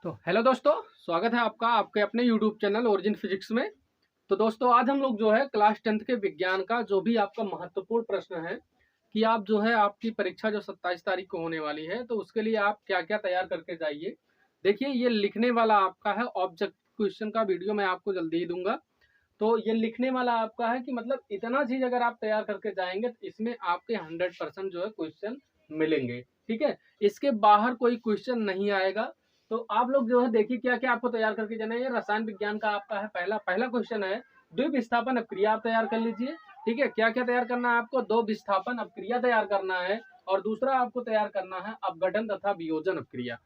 तो हेलो दोस्तों, स्वागत है आपका आपके अपने यूट्यूब चैनल ओरिजिन फिजिक्स में। तो दोस्तों आज हम लोग जो है क्लास 10th के विज्ञान का जो भी आपका महत्वपूर्ण प्रश्न है कि आप जो है आपकी परीक्षा जो 27 तारीख को होने वाली है, तो उसके लिए आप क्या क्या तैयार करके जाइए। देखिए, ये लिखने वाला आपका है ऑब्जेक्ट क्वेश्चन का वीडियो मैं आपको जल्दी ही दूंगा। तो ये लिखने वाला आपका है कि मतलब इतना चीज अगर आप तैयार करके जाएंगे तो इसमें आपके 100% जो है क्वेश्चन मिलेंगे। ठीक है, इसके बाहर कोई क्वेश्चन नहीं आएगा। तो आप लोग जो है देखिए क्या क्या आपको तैयार करके जाना है। ये रसायन विज्ञान का आपका है पहला पहला क्वेश्चन है, द्विप विस्थापन अपक्रिया आप तैयार कर लीजिए। ठीक है, क्या क्या तैयार करना है आपको, दो विस्थापन अपक्रिया तैयार करना है और दूसरा आपको तैयार करना है अपघटन तथा वियोजन अपक्रिया।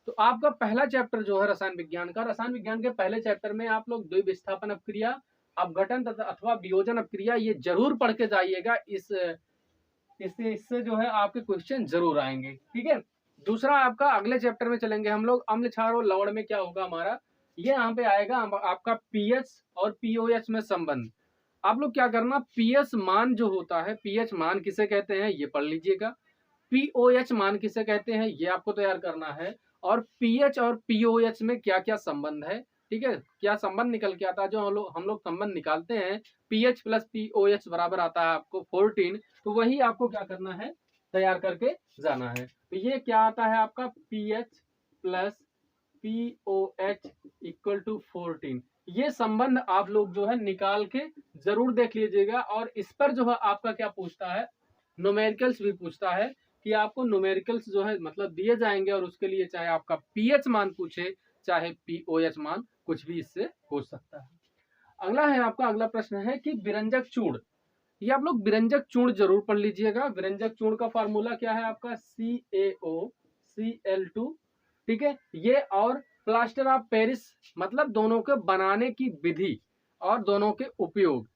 तो आपका पहला चैप्टर जो है रसायन विज्ञान का, रसायन विज्ञान के पहले चैप्टर में आप लोग द्विप विस्थापन अपक्रिया, अपघटन तथा अथवा वियोजन अपक्रिया ये जरूर पढ़ के जाइएगा। इससे जो है आपके क्वेश्चन जरूर आएंगे। ठीक है, दूसरा आपका अगले चैप्टर में चलेंगे हम लोग, अम्ल क्षार और लवण में क्या होगा हमारा, ये यहाँ पे आएगा आपका पीएच और पीओएच में संबंध। आप लोग क्या करना, पीएच मान जो होता है, पीएच मान किसे कहते हैं ये पढ़ लीजिएगा, पीओएच मान किसे कहते हैं ये आपको तैयार करना है, और पीएच और पीओएच में क्या क्या संबंध है। ठीक है, क्या संबंध निकल के आता है, जो हम लोग संबंध निकालते हैं पीएच प्लस पीओएच बराबर आता है आपको 14। तो वही आपको क्या करना है, तैयार करके जाना है। तो ये क्या आता है आपका pH plus pOH equal to 14। ये संबंध आप लोग जो है निकाल के जरूर देख लीजिएगा। और इस पर जो है आपका क्या पूछता है, न्यूमेरिकल्स भी पूछता है कि आपको न्यूमेरिकल्स जो है मतलब दिए जाएंगे और उसके लिए चाहे आपका पीएच मान पूछे चाहे पीओएच मान, कुछ भी इससे हो सकता है। अगला है आपका, अगला प्रश्न है कि विरंजक चूर्ण, ये आप लोग विरंजक चूर्ण जरूर पढ़ लीजिएगा। विरंजक चूर्ण का फार्मूला क्या है आपका, CaOCl2। ठीक है, ये और प्लास्टर ऑफ पेरिस, मतलब दोनों के बनाने की विधि और दोनों के उपयोग,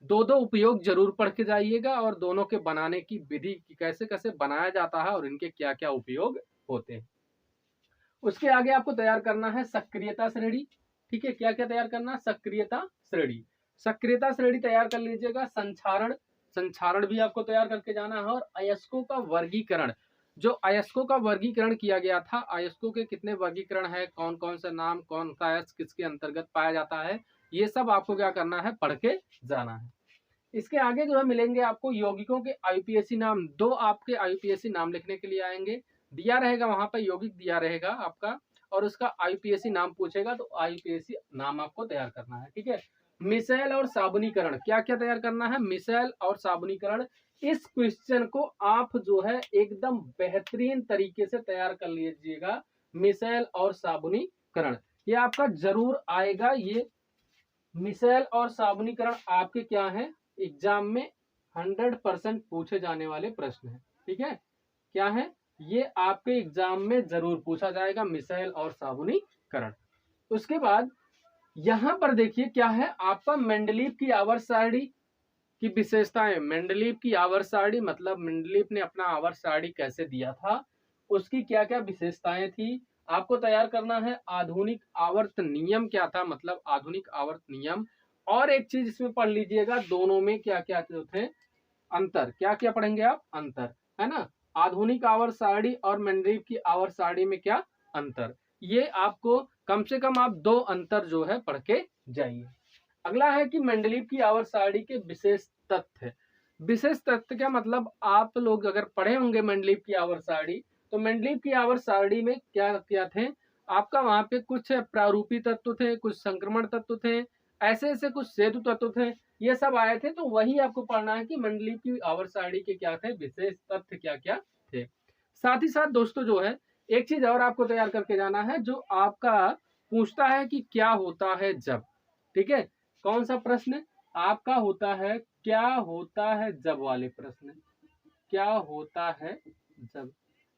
दो दो उपयोग जरूर पढ़ के जाइएगा और दोनों के बनाने की विधि की कैसे कैसे बनाया जाता है और इनके क्या क्या उपयोग होते हैं। उसके आगे आपको तैयार करना है सक्रियता श्रेणी। ठीक है, क्या क्या तैयार करना, सक्रियता श्रेणी, सक्रियता श्रेणी तैयार कर लीजिएगा। संक्षारण, संक्षारण भी आपको तैयार करके जाना है। और अयस्कों का वर्गीकरण, जो अयस्कों का वर्गीकरण किया गया था, अयस्कों के कितने वर्गीकरण है, कौन कौन से नाम, कौन सा अयस्क किसके अंतर्गत पाया जाता है, ये सब आपको क्या करना है, पढ़ के जाना है। इसके आगे जो है मिलेंगे आपको यौगिकों के आईयूपीएसी नाम, दो आपके आईयूपीएसी नाम लिखने के लिए आएंगे, दिया रहेगा वहां पर यौगिक दिया रहेगा आपका और उसका आईयूपीएसी नाम पूछेगा तो आईयूपीएसी नाम आपको तैयार करना है। ठीक है, मिसाइल और साबुनीकरण, क्या क्या तैयार करना है, मिसाइल और साबुनीकरण। इस क्वेश्चन को आप जो है एकदम बेहतरीन तरीके से तैयार कर लीजिएगा। मिसाइल और साबुनीकरण ये आपका जरूर आएगा। ये मिसाइल और साबुनीकरण आपके क्या है, एग्जाम में 100% पूछे जाने वाले प्रश्न है। ठीक है, क्या है, ये आपके एग्जाम में जरूर पूछा जाएगा, मिसाइल और साबुनीकरण। उसके बाद यहां पर देखिए क्या है आपका, मेंडलीव की आवर्त सारणी की विशेषताएं। मेंडलीव की आवर्त सारणी मतलब मेंडलीव ने अपना आवर्त सारणी कैसे दिया था, उसकी क्या क्या विशेषताएं थी, आपको तैयार करना है। आधुनिक आवर्त नियम क्या था, मतलब आधुनिक आवर्त नियम। और एक चीज इसमें पढ़ लीजिएगा, दोनों में क्या क्या थे अंतर, क्या क्या पढ़ेंगे आप, अंतर, है ना। आधुनिक आवर्त सारणी और मेंडलीव की आवर्त सारणी में क्या अंतर, ये आपको कम से कम आप दो अंतर जो है पढ़ के जाइए। अगला है कि मेंडलीव की आवर्त सारणी के विशेष तथ्य। विशेष तथ्य क्या मतलब, आप लोग अगर पढ़े होंगे मेंडलीव की आवर्त सारणी, तो मेंडलीव की आवर्त सारणी में क्या क्या थे आपका, वहां पे कुछ प्रारूपी तत्व थे, कुछ संक्रमण तत्व थे, ऐसे ऐसे कुछ सेतु तत्व थे, ये सब आए थे। तो वही आपको पढ़ना है कि मेंडलीव की आवर्त सारणी के क्या थे विशेष तथ्य, क्या क्या थे। साथ ही साथ दोस्तों जो है एक चीज और आपको तैयार करके जाना है, जो आपका पूछता है कि क्या होता है जब। ठीक है, कौन सा प्रश्न आपका होता है, क्या होता है जब वाले प्रश्न, क्या होता है जब।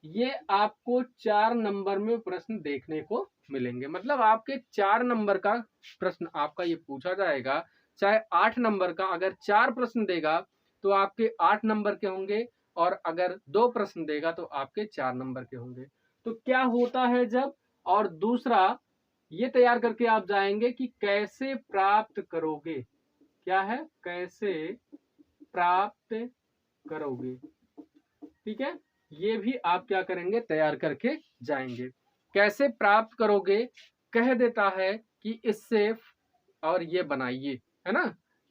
ये आपको 4 नंबर में प्रश्न देखने को मिलेंगे, मतलब आपके 4 नंबर का प्रश्न आपका ये पूछा जाएगा। चाहे 8 नंबर का, अगर 4 प्रश्न देगा तो आपके 8 नंबर के होंगे, और अगर 2 प्रश्न देगा तो आपके 4 नंबर के होंगे। तो क्या होता है जब, और दूसरा ये तैयार करके आप जाएंगे कि कैसे प्राप्त करोगे, क्या है, कैसे प्राप्त करोगे। ठीक है, ये भी आप क्या करेंगे, तैयार करके जाएंगे। कैसे प्राप्त करोगे, कह देता है कि इससे और ये बनाइए, है ना।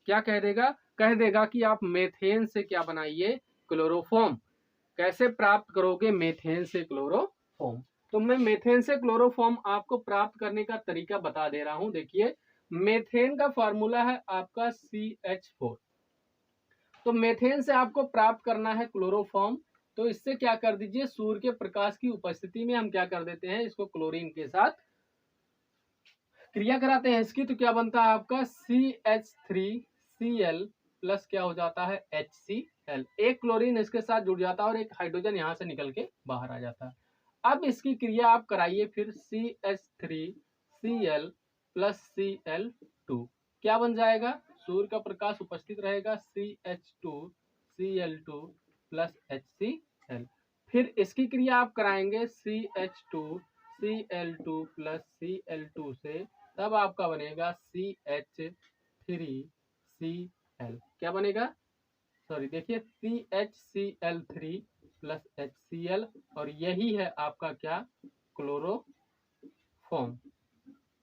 क्या कह देगा, कह देगा कि आप मेथेन से क्या बनाइए, क्लोरोफॉर्म। कैसे प्राप्त करोगे, मेथेन से क्लोरोफॉर्म। तो मैं मेथेन से क्लोरोफॉर्म आपको प्राप्त करने का तरीका बता दे रहा हूं। देखिए, मेथेन का फॉर्मूला है आपका CH4। तो मेथेन से आपको प्राप्त करना है क्लोरोफॉर्म। तो इससे क्या कर दीजिए, सूर्य के प्रकाश की उपस्थिति में हम क्या कर देते हैं, इसको क्लोरीन के साथ क्रिया कराते हैं इसकी। तो क्या बनता है आपका CH3Cl प्लस क्या हो जाता है HCl। एक क्लोरीन इसके साथ जुड़ जाता है और एक हाइड्रोजन यहां से निकल के बाहर आ जाता है। अब इसकी क्रिया आप कराइए फिर CH3Cl प्लस Cl2। क्या बन जाएगा, सूर्य का प्रकाश उपस्थित रहेगा, CH2Cl2 प्लस HCl। फिर इसकी क्रिया आप कराएंगे CH2Cl2 प्लस Cl2 से, तब आपका बनेगा CH3Cl। क्या बनेगा, सॉरी देखिए, CHCl3 प्लस HCl, और यही है आपका क्या, क्लोरोफॉर्म।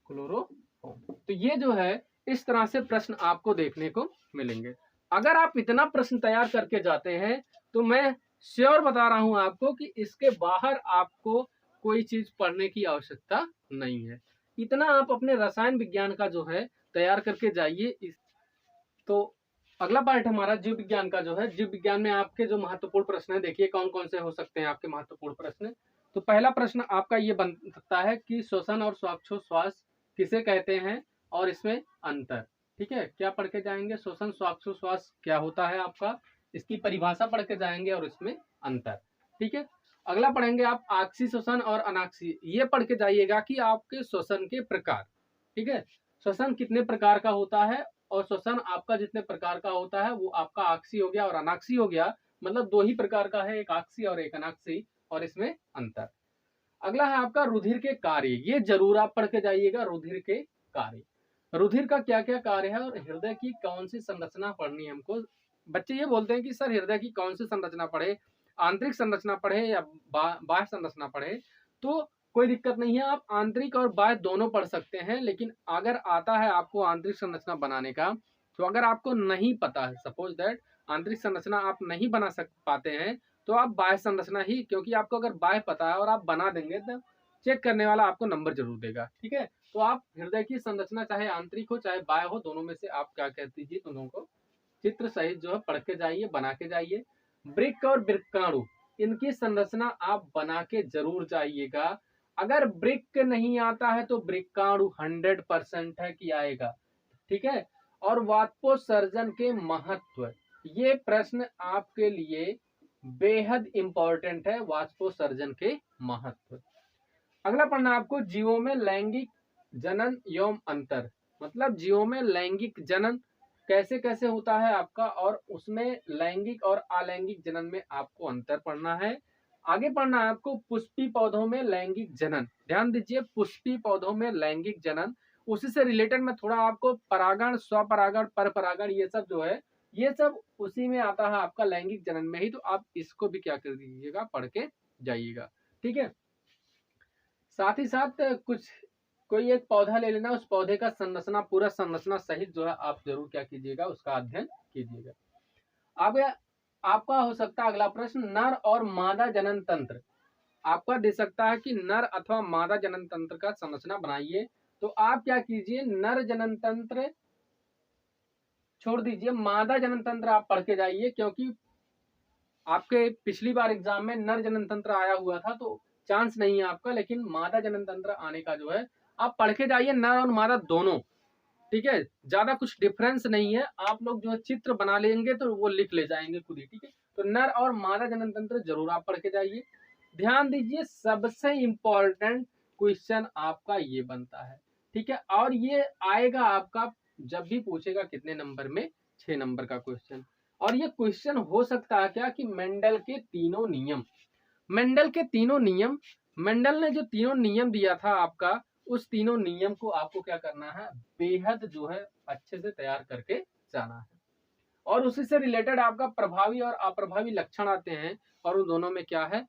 क्लोरोफॉर्म। तो ये जो है, इस तरह से प्रश्न आपको देखने को मिलेंगे। अगर आप इतना प्रश्न तैयार करके जाते हैं तो मैं श्योर बता रहा हूं आपको कि इसके बाहर आपको कोई चीज पढ़ने की आवश्यकता नहीं है। इतना आप अपने रसायन विज्ञान का जो है तैयार करके जाइए। तो अगला पार्ट हमारा जीव विज्ञान का जो है, जीव विज्ञान में आपके जो महत्वपूर्ण प्रश्न है, देखिए कौन कौन से हो सकते हैं आपके महत्वपूर्ण प्रश्न। तो पहला प्रश्न आपका ये बन सकता है कि श्वसन और श्वासोच्छ्वास किसे कहते हैं और इसमें अंतर। ठीक है, क्या पढ़ के जाएंगे, श्वसन श्वासोच्छ्वास क्या होता है आपका, इसकी परिभाषा पढ़ के जाएंगे और इसमें अंतर। ठीक है, अगला पढ़ेंगे आप आक्सीय श्वसन और अनाक्सीय। ये पढ़ के जाइएगा कि आपके श्वसन के प्रकार। ठीक है, श्वसन कितने प्रकार का होता है, और श्वसन आपका जितने प्रकार का होता है वो आपका आक्सीय हो गया और अनाक्सीय हो गया, मतलब दो ही प्रकार का है, एक आक्सीय और एक अनाक्सीय, और इसमें अंतर। अगला है आपका रुधिर के कार्य। ये जरूर आप पढ़ के जाइएगा, रुधिर के कार्य, रुधिर का क्या क्या कार्य है और हृदय की कौन सी संरचना पढ़नी है हमको। बच्चे ये बोलते हैं कि सर हृदय की कौन सी संरचना पढ़े, आंतरिक संरचना पढ़े या बाह्य संरचना पढ़े। तो कोई दिक्कत नहीं है, आप आंतरिक और बाह्य दोनों पढ़ सकते हैं, लेकिन अगर आता है आपको आंतरिक संरचना बनाने का, तो अगर आपको नहीं पता है, सपोज दैट आंतरिक संरचना आप नहीं बना पाते हैं, तो आप बाह्य संरचना ही, क्योंकि आपको अगर बाह्य पता है और आप बना देंगे तो चेक करने वाला आपको नंबर जरूर देगा। ठीक है, तो आप हृदय की संरचना चाहे आंतरिक हो चाहे बाह्य हो, दोनों में से आप क्या कह दीजिए, दोनों को चित्र सहित जो है पढ़ के जाइए, बना के जाइए। वृक्क और वृक्काणु, इनकी संरचना आप बना के जरूर जाइएगा। अगर वृक्क नहीं आता है तो वृक्काणु 100% है कि आएगा। ठीक है, और वाष्पोत्सर्जन के महत्व, ये प्रश्न आपके लिए बेहद इंपॉर्टेंट है, वाष्पोत्सर्जन के महत्व। अगला पढ़ना आपको जीवों में लैंगिक जनन एवं अंतर, मतलब जीवों में लैंगिक जनन कैसे कैसे होता है आपका, और उसमें लैंगिक और अलैंगिक जनन में आपको अंतर पढ़ना है। आगे पढ़ना है आपको पुष्पी पौधों में लैंगिक जनन। ध्यान दीजिए, पुष्पी पौधों में लैंगिक जनन, उसी से रिलेटेड में थोड़ा आपको परागण, स्वपरागण, परपरागण, ये सब जो है, ये सब उसी में आता है आपका लैंगिक जनन में ही। तो आप इसको भी क्या कर दीजिएगा, पढ़ के जाइएगा। ठीक है, साथ ही साथ कुछ कोई एक पौधा ले लेना, उस पौधे का संरचना, पूरा संरचना सहित जो है आप जरूर क्या कीजिएगा, उसका अध्ययन कीजिएगा। अब आपका हो सकता है अगला प्रश्न, नर और मादा जनन तंत्र। आपका दे सकता है कि नर अथवा मादा जनन तंत्र का संरचना बनाइए। तो आप क्या कीजिए, नर जनन तंत्र छोड़ दीजिए, मादा जनन तंत्र आप पढ़ के जाइए, क्योंकि आपके पिछली बार एग्जाम में नर जनन तंत्र आया हुआ था, तो चांस नहीं है आपका, लेकिन मादा जनन तंत्र आने का जो है आप पढ़ के जाइए, नर और मादा दोनों। ठीक है, ज्यादा कुछ डिफरेंस नहीं है, आप लोग जो है चित्र बना लेंगे तो वो लिख ले जाएंगे खुद ही। ठीक है, तो नर और मादा जनन तंत्र जरूर आप पढ़ के जाइए। ध्यान दीजिए, सबसे इंपॉर्टेंट क्वेश्चन आपका ये बनता है। ठीक है, और ये आएगा आपका जब भी पूछेगा कितने नंबर में, 6 नंबर का क्वेश्चन। और ये क्वेश्चन हो सकता है क्या कि मेंडल के तीनों नियम, मेंडल के तीनों नियम, मेंडल ने जो तीनों नियम दिया था आपका, उस तीनों नियम को आपको क्या करना है, बेहद जो है अच्छे से तैयार करके जाना है। और उसी से रिलेटेड आपका प्रभावी और अप्रभावी लक्षण आते हैं, और उन दोनों में क्या है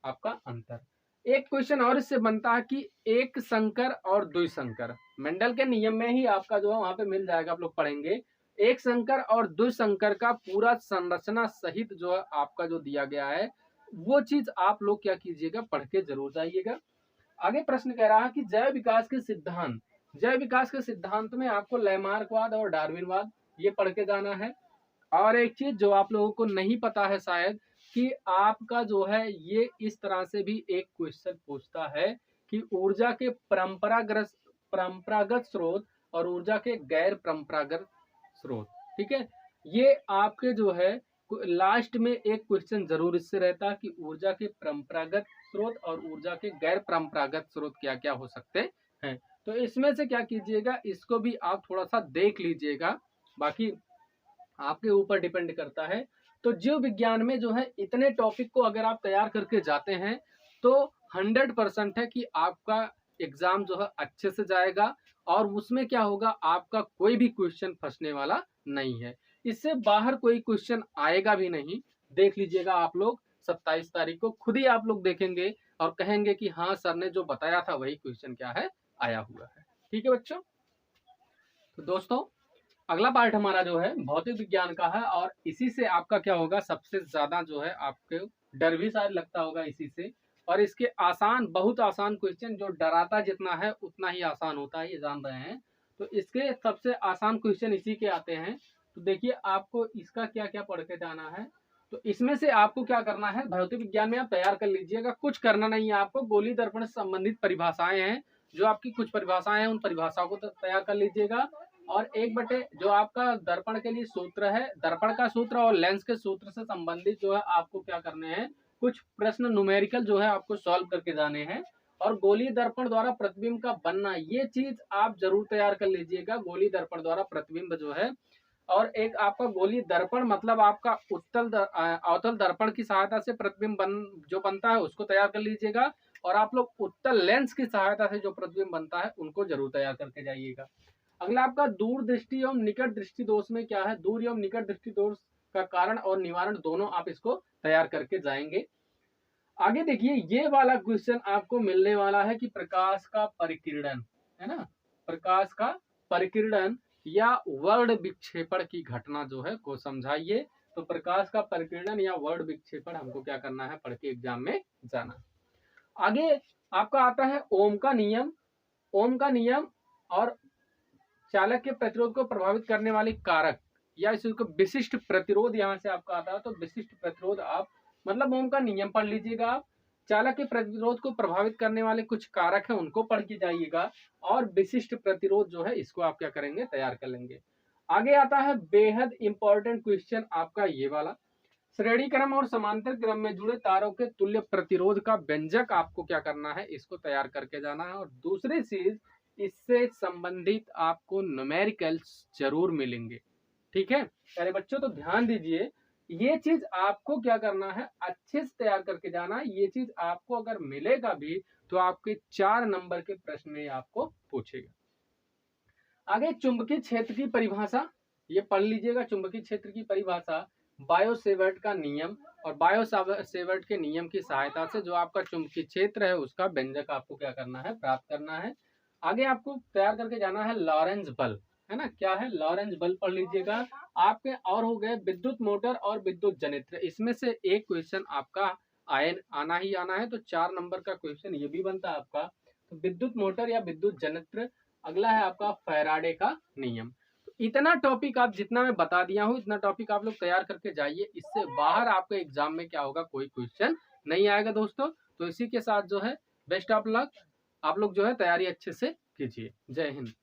आपका अंतर। एक क्वेश्चन और इससे बनता है कि एक संकर और द्विसंकर, मेंडल के नियम में ही आपका जो है वहां पे मिल जाएगा, आप लोग पढ़ेंगे। एक संकर और द्विसंकर का पूरा संरचना सहित जो है आपका जो दिया गया है वो चीज आप लोग क्या कीजिएगा, पढ़ के जरूर जाइएगा। आगे प्रश्न कह रहा है कि जैव विकास के सिद्धांत में आपको लैमार्कवाद और डार्विनवाद ये पढ़ के जाना है। और एक चीज जो आप लोगों को नहीं पता है शायद, कि आपका जो है ये इस तरह से भी एक क्वेश्चन पूछता है कि ऊर्जा के परंपरागत स्रोत और ऊर्जा के गैर परंपरागत स्रोत। ठीक है, ये आपके जो है लास्ट में एक क्वेश्चन जरूर इससे रहता है कि ऊर्जा के परंपरागत स्रोत और ऊर्जा के गैर परंपरागत स्रोत क्या क्या हो सकते हैं। तो इसमें से क्या कीजिएगा, इसको भी आप थोड़ा सा देख लीजिएगा, बाकी आपके ऊपर डिपेंड करता है। तो जीव विज्ञान में जो है इतने टॉपिक को अगर आप तैयार करके जाते हैं तो 100% है कि आपका एग्जाम जो है अच्छे से जाएगा और उसमें क्या होगा, आपका कोई भी क्वेश्चन फंसने वाला नहीं है, इससे बाहर कोई क्वेश्चन आएगा भी नहीं। देख लीजिएगा आप लोग 27 तारीख को खुद ही आप लोग देखेंगे और कहेंगे कि हाँ सर ने जो बताया था वही क्वेश्चन क्या है आया हुआ है। ठीक है बच्चों, तो दोस्तों अगला पार्ट हमारा जो है भौतिक विज्ञान का है और इसी से आपका क्या होगा, सबसे ज्यादा जो है आपको डर भी शायद लगता होगा इसी से। और इसके आसान, बहुत आसान क्वेश्चन, जो डराता जितना है उतना ही आसान होता है, ये जान रहे हैं। तो इसके सबसे आसान क्वेश्चन इसी के आते हैं। तो देखिए आपको इसका क्या क्या पढ़ के जाना है। तो इसमें से आपको क्या करना है, भौतिक विज्ञान में आप तैयार कर लीजिएगा, कुछ करना नहीं है आपको। गोली दर्पण से संबंधित परिभाषाएं हैं, जो आपकी कुछ परिभाषाएं हैं उन परिभाषाओं को तैयार कर लीजिएगा। और 1/, जो आपका दर्पण के लिए सूत्र है, दर्पण का सूत्र और लेंस के सूत्र से संबंधित जो है आपको क्या करने हैं, कुछ प्रश्न न्यूमेरिकल जो है आपको सॉल्व करके जाने हैं। और गोलीय दर्पण द्वारा प्रतिबिंब का बनना, ये चीज आप जरूर तैयार कर लीजिएगा, गोलीय दर्पण द्वारा प्रतिबिंब जो है। और एक आपका गोलीय दर्पण मतलब आपका अवतल दर्पण की सहायता से प्रतिबिंब जो बनता है उसको तैयार कर लीजिएगा। और आप लोग उत्तल लेंस की सहायता से जो प्रतिबिंब बनता है उनको जरूर तैयार करके जाइएगा। अगला आपका दूर दृष्टि एवं निकट दृष्टि दोष में क्या है, दूर एवं निकट दृष्टि दोष का कारण और निवारण दोनों आप इसको तैयार करके जाएंगे। आगे देखिए ये वाला क्वेश्चन आपको मिलने वाला है कि प्रकाश का परिकिरण, है ना, प्रकाश का परिकिरण या वर्ण विक्षेपण की घटना जो है को समझाइए। तो प्रकाश का परिकिरण या वर्ण विक्षेपण हमको क्या करना है, पढ़ के एग्जाम में जाना। आगे आपका आता है ओम का नियम। ओम का नियम और चालक के प्रतिरोध को प्रभावित करने वाले कारक या इसको विशिष्ट प्रतिरोध, यहाँ से आपका आता है। तो विशिष्ट प्रतिरोध आप मतलब ओम का नियम पढ़ लीजिएगा आप, चालक के प्रतिरोध को प्रभावित करने वाले कुछ कारक हैं उनको पढ़ के जाइएगा। और विशिष्ट प्रतिरोध जो है इसको आप क्या करेंगे, तैयार कर लेंगे। आगे आता है बेहद इंपॉर्टेंट क्वेश्चन आपका ये वाला, श्रेणी क्रम और समांतर क्रम में जुड़े तारों के तुल्य प्रतिरोध का व्यंजक आपको क्या करना है, इसको तैयार करके जाना है। और दूसरी चीज, इससे संबंधित आपको न्यूमेरिकल्स जरूर मिलेंगे। ठीक है प्यारे बच्चों, तो ध्यान दीजिए, ये चीज आपको क्या करना है, अच्छे से तैयार करके जाना है। ये चीज आपको अगर मिलेगा भी तो आपके 4 नंबर के प्रश्न में आपको पूछेगा। आगे चुंबकीय क्षेत्र की परिभाषा, ये पढ़ लीजिएगा। चुंबकीय क्षेत्र की परिभाषा बायो-सेवर्ट का नियम, और बायो-सेवर्ट के नियम की सहायता से जो आपका चुंबकीय क्षेत्र है उसका व्यंजक आपको क्या करना है, प्राप्त करना है। आगे आपको तैयार करके जाना है लॉरेंज बल, है ना, क्या है लॉरेंज बल पढ़ लीजिएगा आपके। और हो गए विद्युत मोटर और विद्युत जनित्र, इसमें से एक क्वेश्चन आपका आना ही आना है। तो 4 नंबर का क्वेश्चन ये भी बनता है आपका। तो विद्युत मोटर या विद्युत जनित्र। अगला है आपका फैराडे का नियम। तो इतना टॉपिक आप जितना मैं बता दिया हूँ इतना टॉपिक आप लोग तैयार करके जाइए, इससे बाहर आपके एग्जाम में क्या होगा, कोई क्वेश्चन नहीं आएगा दोस्तों। तो इसी के साथ जो है बेस्ट ऑफ लक, आप लोग जो है तैयारी अच्छे से कीजिए। जय हिंद।